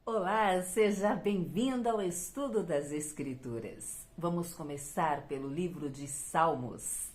Olá, seja bem-vindo ao estudo das Escrituras. Vamos começar pelo livro de Salmos.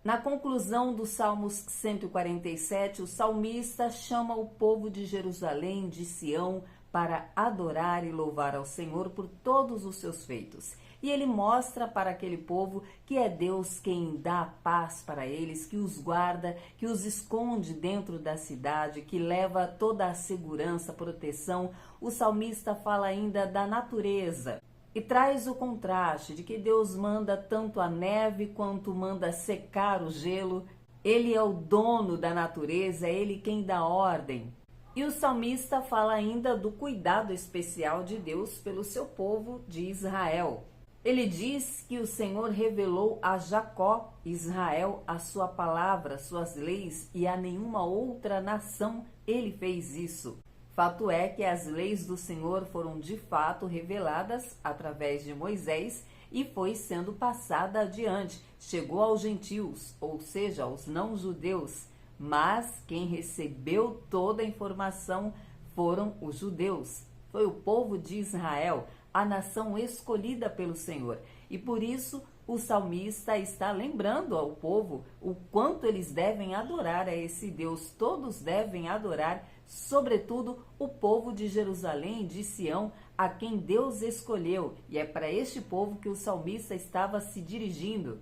Na conclusão do Salmos 147, o salmista chama o povo de Jerusalém, de Sião, para adorar e louvar ao Senhor por todos os seus feitos. E ele mostra para aquele povo que é Deus quem dá a paz para eles, que os guarda, que os esconde dentro da cidade, que leva toda a segurança, proteção. O salmista fala ainda da natureza e traz o contraste de que Deus manda tanto a neve quanto manda secar o gelo. Ele é o dono da natureza, é ele quem dá ordem. E o salmista fala ainda do cuidado especial de Deus pelo seu povo de Israel. Ele diz que o Senhor revelou a Jacó, Israel, a sua palavra, suas leis, e a nenhuma outra nação ele fez isso. Fato é que as leis do Senhor foram de fato reveladas através de Moisés e foi sendo passada adiante. Chegou aos gentios, ou seja, aos não-judeus, mas quem recebeu toda a informação foram os judeus. Foi o povo de Israel, a nação escolhida pelo Senhor. E por isso o salmista está lembrando ao povo o quanto eles devem adorar a esse Deus. Todos devem adorar, sobretudo o povo de Jerusalém, de Sião, a quem Deus escolheu. E é para este povo que o salmista estava se dirigindo.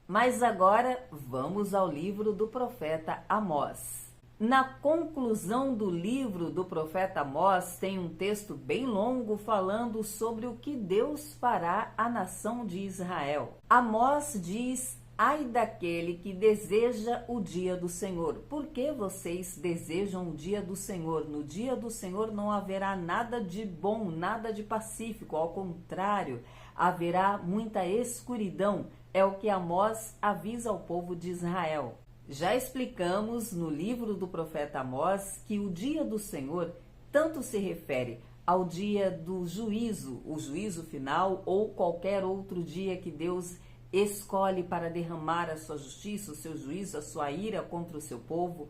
Mas agora vamos ao livro do profeta Amós. Na conclusão do livro do profeta Amós, tem um texto bem longo falando sobre o que Deus fará à nação de Israel. Amós diz: ai daquele que deseja o dia do Senhor. Por que vocês desejam o dia do Senhor? No dia do Senhor não haverá nada de bom, nada de pacífico. Ao contrário, haverá muita escuridão. É o que Amós avisa ao povo de Israel. Já explicamos no livro do profeta Amós que o dia do Senhor tanto se refere ao dia do juízo, o juízo final, ou qualquer outro dia que Deus escolhe para derramar a sua justiça, o seu juízo, a sua ira contra o seu povo.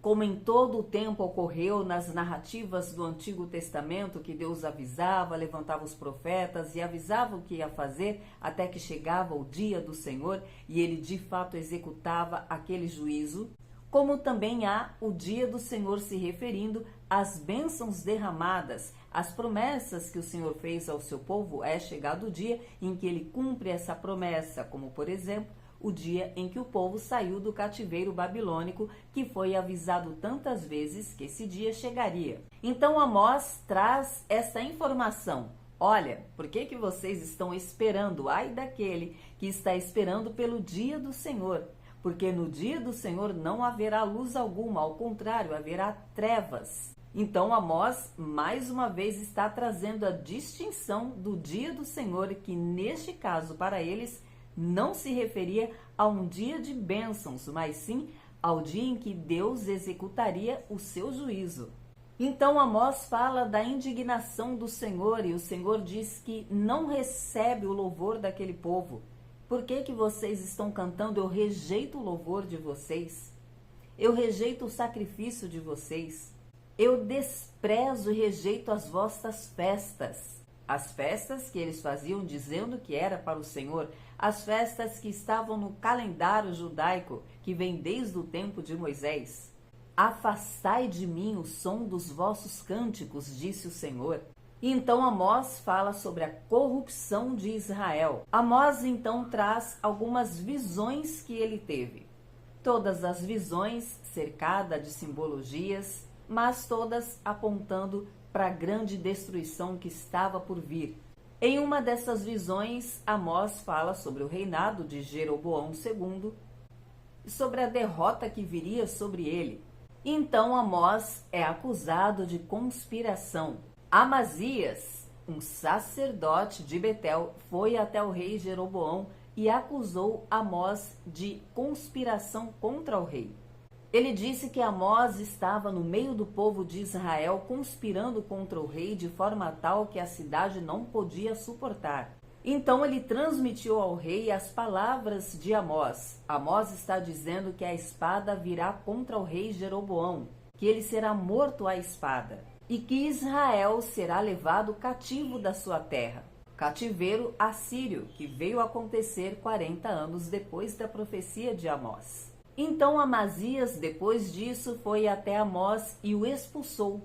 Como em todo o tempo ocorreu nas narrativas do Antigo Testamento, que Deus avisava, levantava os profetas e avisava o que ia fazer até que chegava o dia do Senhor e ele de fato executava aquele juízo. Como também há o dia do Senhor se referindo às bênçãos derramadas, às promessas que o Senhor fez ao seu povo. É chegado o dia em que ele cumpre essa promessa, como por exemplo, o dia em que o povo saiu do cativeiro babilônico, que foi avisado tantas vezes que esse dia chegaria. Então Amós traz essa informação. Olha, por que vocês estão esperando? Ai daquele que está esperando pelo dia do Senhor. Porque no dia do Senhor não haverá luz alguma, ao contrário, haverá trevas. Então Amós, mais uma vez, está trazendo a distinção do dia do Senhor, que neste caso, para eles, não se referia a um dia de bênçãos, mas sim ao dia em que Deus executaria o seu juízo. Então Amós fala da indignação do Senhor e o Senhor diz que não recebe o louvor daquele povo. Por que vocês estão cantando? Eu rejeito o louvor de vocês. Eu rejeito o sacrifício de vocês. Eu desprezo e rejeito as vossas festas. As festas que eles faziam dizendo que era para o Senhor, as festas que estavam no calendário judaico, que vem desde o tempo de Moisés. Afastai de mim o som dos vossos cânticos, disse o Senhor. E então Amós fala sobre a corrupção de Israel. Amós então traz algumas visões que ele teve. Todas as visões cercadas de simbologias, mas todas apontando para a grande destruição que estava por vir. Em uma dessas visões, Amós fala sobre o reinado de Jeroboão II e sobre a derrota que viria sobre ele. Então Amós é acusado de conspiração. Amazias, um sacerdote de Betel, foi até o rei Jeroboão e acusou Amós de conspiração contra o rei. Ele disse que Amós estava no meio do povo de Israel conspirando contra o rei de forma tal que a cidade não podia suportar. Então ele transmitiu ao rei as palavras de Amós. Amós está dizendo que a espada virá contra o rei Jeroboão, que ele será morto à espada. e que Israel será levado cativo da sua terra. Cativeiro assírio, que veio acontecer 40 anos depois da profecia de Amós. Então Amazias, depois disso, foi até Amós e o expulsou.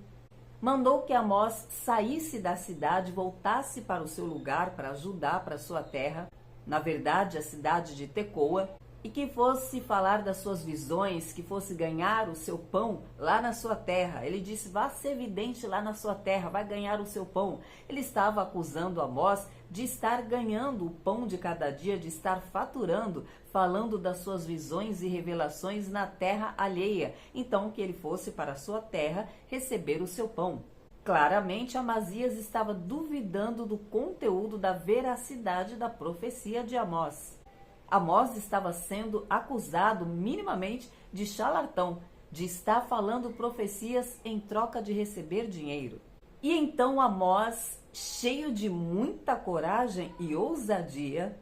Mandou que Amós saísse da cidade, voltasse para o seu lugar, para Judá, para sua terra, na verdade a cidade de Tecoa, e que fosse falar das suas visões, que fosse ganhar o seu pão lá na sua terra. Ele disse, vá ser vidente lá na sua terra, vai ganhar o seu pão. Ele estava acusando Amós de estar ganhando o pão de cada dia, de estar faturando, falando das suas visões e revelações na terra alheia. Então que ele fosse para a sua terra receber o seu pão. Claramente Amazias estava duvidando do conteúdo, da veracidade da profecia de Amós. Amós estava sendo acusado minimamente de charlatão, de estar falando profecias em troca de receber dinheiro. E então Amós, cheio de muita coragem e ousadia,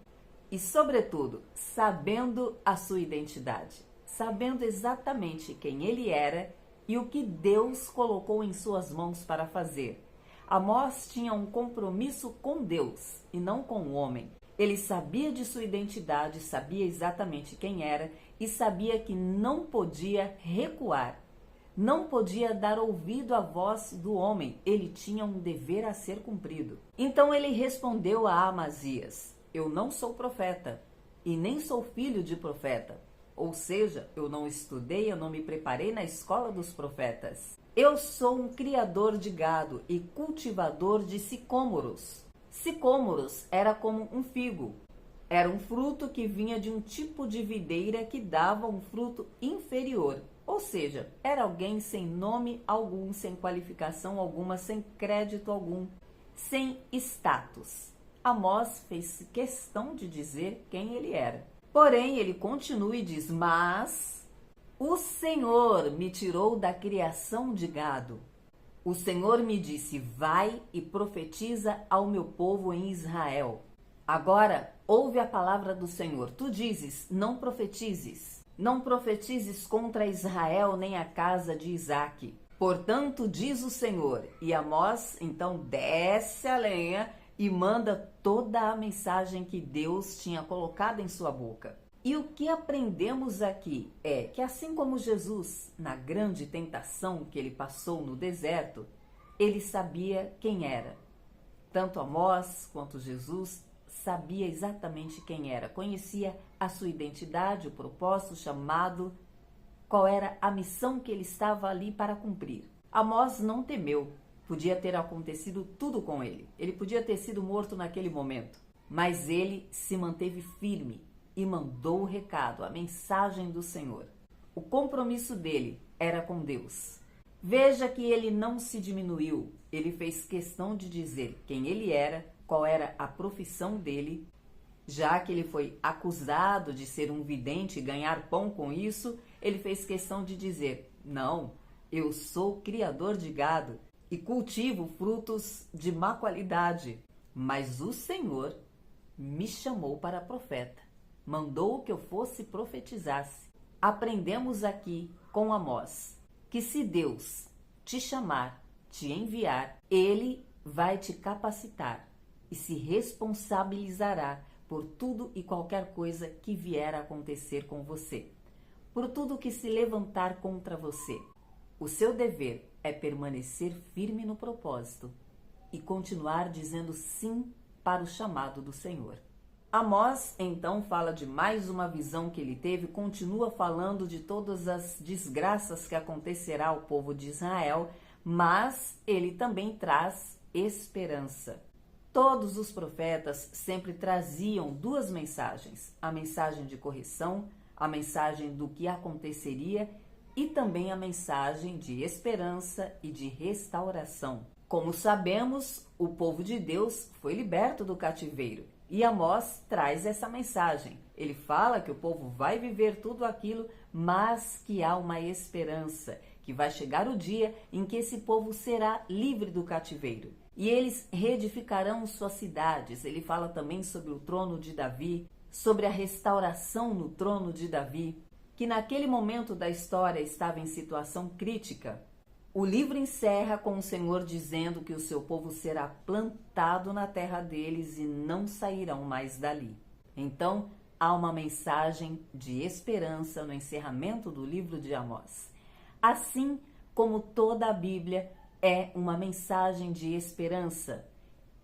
e sobretudo sabendo a sua identidade, sabendo exatamente quem ele era e o que Deus colocou em suas mãos para fazer. Amós tinha um compromisso com Deus e não com o homem. Ele sabia de sua identidade, sabia exatamente quem era e sabia que não podia recuar, não podia dar ouvido à voz do homem. Ele tinha um dever a ser cumprido. Então ele respondeu a Amazias, eu não sou profeta e nem sou filho de profeta. Ou seja, eu não estudei, eu não me preparei na escola dos profetas. Eu sou um criador de gado e cultivador de sicômoros. Sicômoros era como um figo. Era um fruto que vinha de um tipo de videira que dava um fruto inferior. Ou seja, era alguém sem nome algum, sem qualificação alguma, sem crédito algum, sem status. Amós fez questão de dizer quem ele era. Porém, ele continua e diz, mas o Senhor me tirou da criação de gado. O Senhor me disse, vai e profetiza ao meu povo em Israel. Agora, ouve a palavra do Senhor. Tu dizes, não profetizes. Não profetizes contra Israel nem a casa de Isaque. Portanto, diz o Senhor. E Amós, então, desce a lenha e manda toda a mensagem que Deus tinha colocado em sua boca. E o que aprendemos aqui é que assim como Jesus, na grande tentação que ele passou no deserto, ele sabia quem era. Tanto Amós quanto Jesus sabia exatamente quem era, conhecia a sua identidade, o propósito, o chamado, qual era a missão que ele estava ali para cumprir. Amós não temeu, podia ter acontecido tudo com ele, ele podia ter sido morto naquele momento, mas ele se manteve firme e mandou o recado, a mensagem do Senhor. O compromisso dele era com Deus. Veja que ele não se diminuiu, ele fez questão de dizer quem ele era, qual era a profissão dele, já que ele foi acusado de ser um vidente e ganhar pão com isso, ele fez questão de dizer, não, eu sou criador de gado e cultivo frutos de má qualidade, mas o Senhor me chamou para profeta. Mandou que eu fosse profetizasse. Aprendemos aqui com Amós que se Deus te chamar, te enviar, Ele vai te capacitar e se responsabilizará por tudo e qualquer coisa que vier a acontecer com você, por tudo que se levantar contra você. O seu dever é permanecer firme no propósito e continuar dizendo sim para o chamado do Senhor. Amós, então, fala de mais uma visão que ele teve, continua falando de todas as desgraças que acontecerá ao povo de Israel, mas ele também traz esperança. Todos os profetas sempre traziam duas mensagens, a mensagem de correção, a mensagem do que aconteceria e também a mensagem de esperança e de restauração. Como sabemos, o povo de Deus foi liberto do cativeiro. E Amós traz essa mensagem. Ele fala que o povo vai viver tudo aquilo, mas que há uma esperança, que vai chegar o dia em que esse povo será livre do cativeiro. E eles reedificarão suas cidades. Ele fala também sobre o trono de Davi, sobre a restauração no trono de Davi, que naquele momento da história estava em situação crítica. O livro encerra com o Senhor dizendo que o seu povo será plantado na terra deles e não sairão mais dali. Então, há uma mensagem de esperança no encerramento do livro de Amós. Assim como toda a Bíblia é uma mensagem de esperança.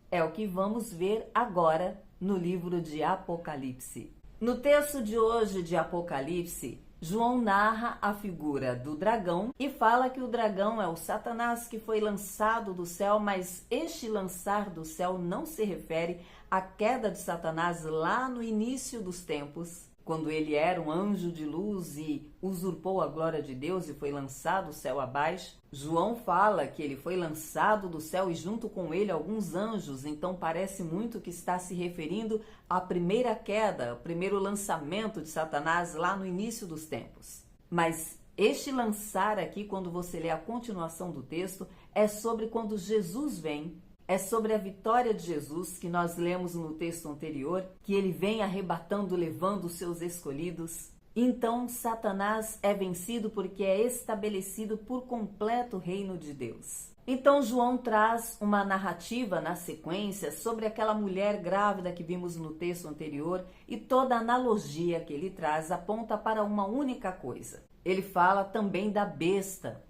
É o que vamos ver agora no livro de Apocalipse. No texto de hoje de Apocalipse, João narra a figura do dragão e fala que o dragão é o Satanás que foi lançado do céu, mas este lançar do céu não se refere à queda de Satanás lá no início dos tempos, quando ele era um anjo de luz e usurpou a glória de Deus e foi lançado do céu abaixo. João fala que ele foi lançado do céu e junto com ele alguns anjos, então parece muito que está se referindo à primeira queda, ao primeiro lançamento de Satanás lá no início dos tempos. Mas este lançar aqui, quando você lê a continuação do texto, é sobre quando Jesus vem. É sobre a vitória de Jesus, que nós lemos no texto anterior, que ele vem arrebatando, levando os seus escolhidos. Então, Satanás é vencido porque é estabelecido por completo o reino de Deus. Então, João traz uma narrativa na sequência sobre aquela mulher grávida que vimos no texto anterior, e toda a analogia que ele traz aponta para uma única coisa. Ele fala também da besta.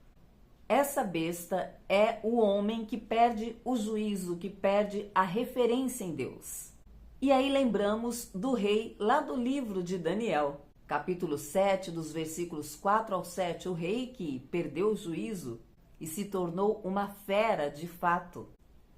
Essa besta é o homem que perde o juízo, que perde a referência em Deus. E aí lembramos do rei lá do livro de Daniel, capítulo 7, dos versículos 4 ao 7, o rei que perdeu o juízo e se tornou uma fera de fato.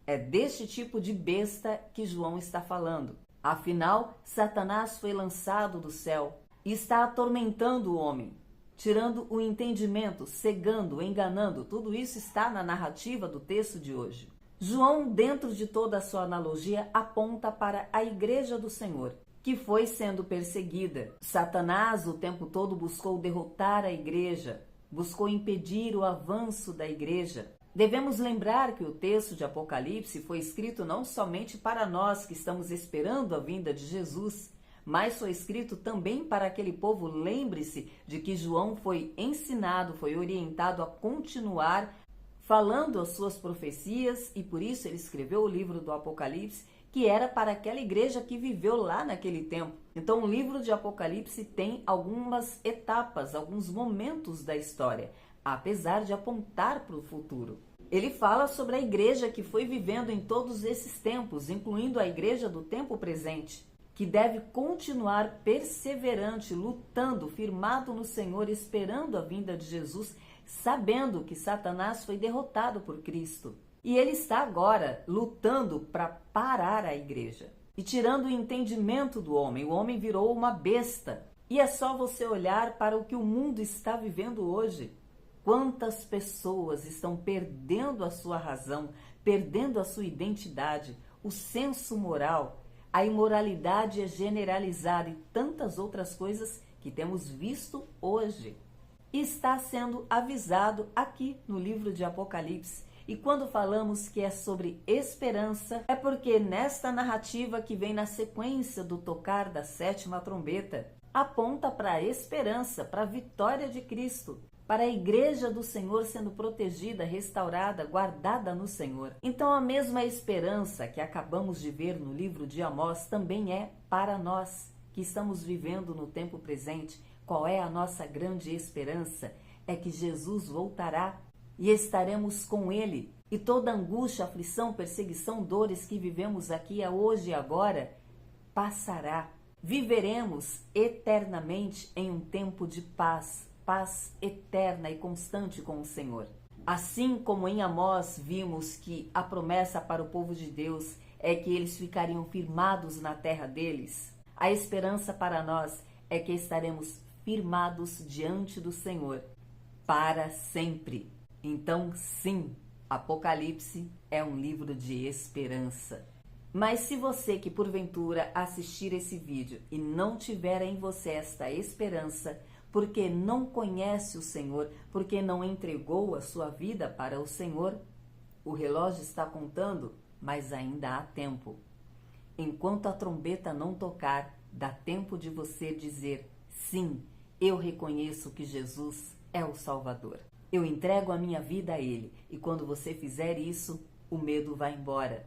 É deste tipo de besta que João está falando. Afinal, Satanás foi lançado do céu e está atormentando o homem, tirando o entendimento, cegando, enganando. Tudo isso está na narrativa do texto de hoje. João, dentro de toda a sua analogia, aponta para a igreja do Senhor, que foi sendo perseguida. Satanás o tempo todo buscou derrotar a igreja, buscou impedir o avanço da igreja. Devemos lembrar que o texto de Apocalipse foi escrito não somente para nós que estamos esperando a vinda de Jesus, mas foi escrito também para aquele povo. Lembre-se de que João foi ensinado, foi orientado a continuar falando as suas profecias, e por isso ele escreveu o livro do Apocalipse, que era para aquela igreja que viveu lá naquele tempo. Então o livro de Apocalipse tem algumas etapas, alguns momentos da história, apesar de apontar para o futuro. Ele fala sobre a igreja que foi vivendo em todos esses tempos, incluindo a igreja do tempo presente, que deve continuar perseverante, lutando, firmado no Senhor, esperando a vinda de Jesus, sabendo que Satanás foi derrotado por Cristo. E ele está agora lutando para parar a igreja e tirando o entendimento do homem. O homem virou uma besta. E é só você olhar para o que o mundo está vivendo hoje. Quantas pessoas estão perdendo a sua razão, perdendo a sua identidade, o senso moral. A imoralidade é generalizada e tantas outras coisas que temos visto hoje. E está sendo avisado aqui no livro de Apocalipse. E quando falamos que é sobre esperança, é porque nesta narrativa que vem na sequência do tocar da 7ª trombeta, aponta para a esperança, para a vitória de Cristo, para a igreja do Senhor sendo protegida, restaurada, guardada no Senhor. Então a mesma esperança que acabamos de ver no livro de Amós também é para nós, que estamos vivendo no tempo presente. Qual é a nossa grande esperança? É que Jesus voltará e estaremos com Ele. E toda angústia, aflição, perseguição, dores que vivemos aqui hoje e agora, passará. Viveremos eternamente em um tempo de paz, paz eterna e constante com o Senhor. Assim como em Amós vimos que a promessa para o povo de Deus é que eles ficariam firmados na terra deles, a esperança para nós é que estaremos firmados diante do Senhor para sempre. Então, sim, Apocalipse é um livro de esperança. Mas se você que porventura assistir esse vídeo e não tiver em você esta esperança, porque não conhece o Senhor, porque não entregou a sua vida para o Senhor, o relógio está contando, mas ainda há tempo. Enquanto a trombeta não tocar, dá tempo de você dizer: sim, eu reconheço que Jesus é o Salvador. Eu entrego a minha vida a Ele, e quando você fizer isso, o medo vai embora.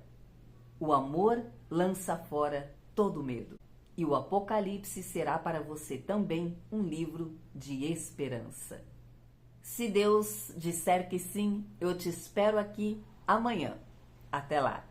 O amor lança fora todo medo. E o Apocalipse será para você também um livro de esperança. Se Deus disser que sim, eu te espero aqui amanhã. Até lá!